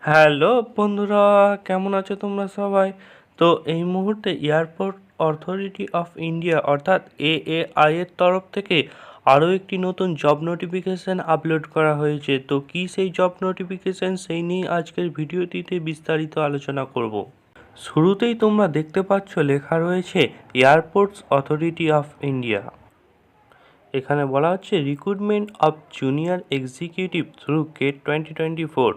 Hello বন্ধুরা, কেমন আছো তোমরা সবাই? তো এই মুহূর্তে এয়ারপোর্ট অথরিটি অফ ইন্ডিয়া অর্থাৎ এএআই এর তরফ থেকে আরও একটি নতুন জব নোটিফিকেশান আপলোড করা হয়েছে। তো কী সেই জব নোটিফিকেশান, সেই নিয়ে আজকের ভিডিওটিতে বিস্তারিত আলোচনা করব। শুরুতেই তোমরা দেখতে পাচ্ছ লেখা রয়েছে এয়ারপোর্টস অথরিটি অফ ইন্ডিয়া। এখানে বলা হচ্ছে recruitment of junior executive through GATE 2024,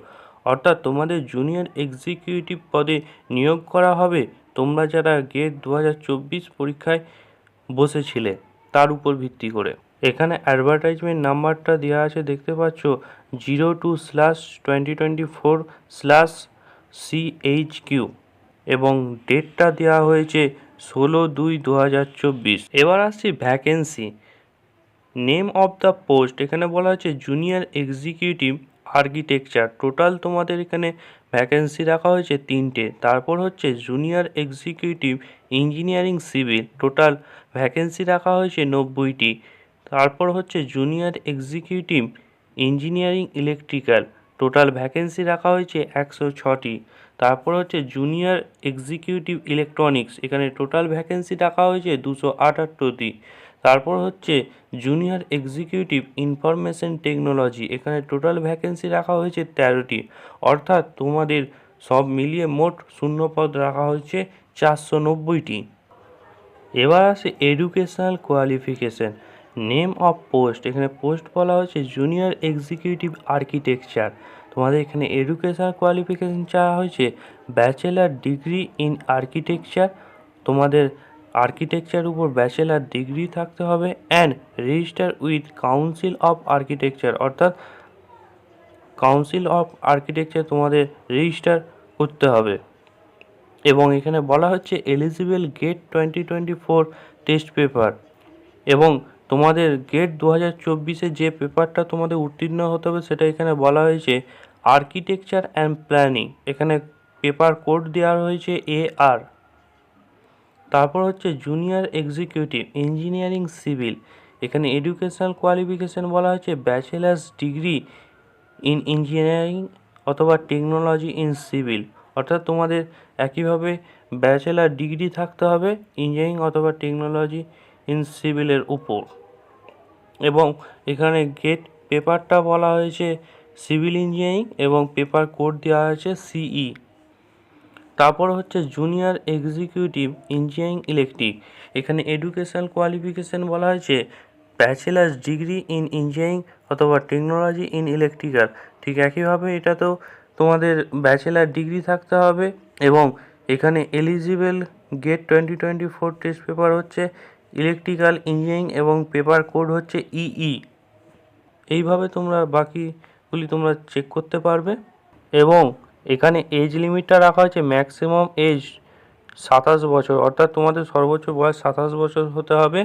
অর্থাৎ তোমাদের জুনিয়র এক্সিকিউটিভ পদে নিয়োগ করা হবে তোমরা যারা গেট 2024 পরীক্ষায় বসেছিলে তার উপর ভিত্তি করে। এখানে অ্যাডভার্টাইজমেন্ট নাম্বারটা দেওয়া আছে, দেখতে পাচ্ছ 02/2024/CHQ এবং ডেটটা দেওয়া হয়েছে 16/2/2024। এবার আসছি vacancy. Name of the post, এখানে বলা হচ্ছে জুনিয়র এক্সিকিউটিভ আর্কিটেকচার। টোটাল তোমাদের এখানে ভ্যাকেন্সি রাখা হয়েছে 3টে। তারপর হচ্ছে junior executive engineering civil, total vacancy রাখা হয়েছে 90টি। তারপর হচ্ছে junior executive engineering electrical, total vacancy রাখা হয়েছে 106টি। তারপর হচ্ছে জুনিয়র এক্সিকিউটিভ ইলেকট্রনিক্স, এখানে টোটাল ভ্যাকেন্সি রাখা হয়েছে 278টি। তারপর হচ্ছে জুনিয়র এক্সিকিউটিভ ইনফরমেশন টেকনোলজি, এখানে টোটাল ভ্যাকেন্সি রাখা হয়েছে 13টি। অর্থাৎ তোমাদের সব মিলিয়ে মোট শূন্যপদ রাখা হয়েছে 490টি। এবার আসে educational qualification. Name of post, এখানে পোস্ট বলা হয়েছে জুনিয়র এক্সিকিউটিভ আর্কিটেকচার। তোমাদের এখানে এডুকেশনাল কোয়ালিফিকেশান চাওয়া হয়েছে ব্যাচেলার ডিগ্রি ইন আর্কিটেকচার, তোমাদের আর্কিটেকচার উপর ব্যাচেলার ডিগ্রি থাকতে হবে and register with council of architecture, অর্থাৎ কাউন্সিল অফ আর্কিটেকচার তোমাদের রেজিস্টার করতে হবে। এবং এখানে বলা হচ্ছে এলিজিবল গেট 2024 টেস্ট পেপার, এবং তোমাদের গেট 2024 যে পেপারটা তোমাদের উত্তীর্ণ হতে হবে সেটা এখানে বলা হয়েছে আর্কিটেকচার অ্যান্ড প্ল্যানিং, এখানে পেপার কোড দেওয়া হয়েছে AR। তারপর হচ্ছে জুনিয়র এক্সিকিউটিভ ইঞ্জিনিয়ারিং সিভিল, এখানে এডুকেশনাল কোয়ালিফিকেশান বলা হচ্ছে ব্যাচেলার্স ডিগ্রি ইন ইঞ্জিনিয়ারিং অথবা টেকনোলজি ইন সিভিল, অর্থাৎ তোমাদের একইভাবে ব্যাচেলার ডিগ্রি থাকতে হবে ইঞ্জিনিয়ারিং অথবা টেকনোলজি ইন সিভিলের উপর। এবং এখানে গেট পেপারটা বলা হয়েছে সিভিল ইঞ্জিনিয়ারিং এবং পেপার কোড দেওয়া হয়েছে CE। তারপর হচ্ছে জুনিয়র এক্সিকিউটিভ ইঞ্জিনিয়ারিং ইলেকট্রিক, এখানে এডুকেশনাল কোয়ালিফিকেশান বলা হয়েছে ব্যাচেলার্স ডিগ্রি ইন ইঞ্জিনিয়ারিং অথবা টেকনোলজি ইন ইলেকট্রিক্যাল। ঠিক একইভাবে এটাতেও তোমাদের ব্যাচেলার ডিগ্রি থাকতে হবে এবং এখানে এলিজিবল গেট 2024 টেস্ট পেপার হচ্ছে ইলেকট্রিক্যাল ইঞ্জিনিয়ারিং এবং পেপার কোড হচ্ছে EE। এইভাবে তোমরা বাকিগুলি তোমরা চেক করতে পারবে। এবং এখানে এজ লিমিটটা রাখা হয়েছে ম্যাক্সিমাম এজ 27 বছর, অর্থাৎ তোমাদের সর্বোচ্চ বয়স 27 বছর হতে হবে।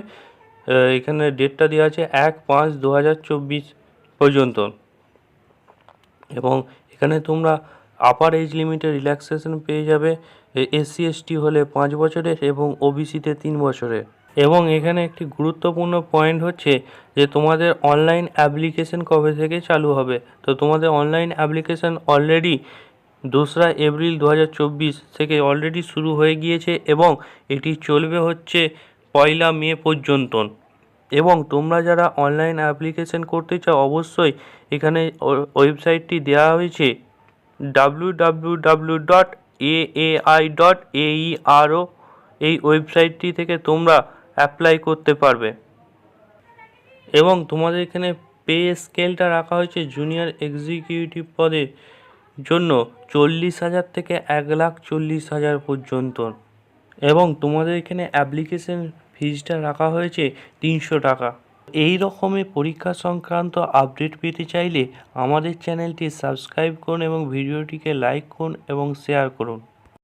এখানে ডেটটা দেওয়া আছে 1/5/2024 পর্যন্ত। এবং এখানে তোমরা আপার এজ লিমিটে রিল্যাক্সেশন পেয়ে যাবে SC ST হলে 5 বছরের এবং OBCতে 3 বছরের। এবং এখানে একটি গুরুত্বপূর্ণ পয়েন্ট হচ্ছে যে তোমাদের অনলাইন অ্যাপ্লিকেশন কবে থেকে চালু হবে। তো তোমাদের অনলাইন অ্যাপ্লিকেশন অলরেডি 2রা এপ্রিল 2024 থেকে অলরেডি শুরু হয়ে গিয়েছে এবং এটি চলবে হচ্ছে 1লা মে পর্যন্ত। এবং তোমরা যারা অনলাইন অ্যাপ্লিকেশন করতে চাও অবশ্যই এখানে ওয়েবসাইটটি দেওয়া হয়েছে www.aai.aero, এই ওয়েবসাইটটি থেকে তোমরা অ্যাপ্লাই করতে পারবে। এবং তোমাদের এখানে পে স্কেলটা রাখা হয়েছে জুনিয়র এক্সিকিউটিভ পদের জন্য 40,000 থেকে 1,40,000 পর্যন্ত। এবং তোমাদের এখানে অ্যাপ্লিকেশন ফিজটা রাখা হয়েছে 300 টাকা। এই রকমের পরীক্ষা সংক্রান্ত আপডেট পেতে চাইলে আমাদের চ্যানেলটি সাবস্ক্রাইব করুন এবং ভিডিওটিকে লাইক করুন এবং শেয়ার করুন।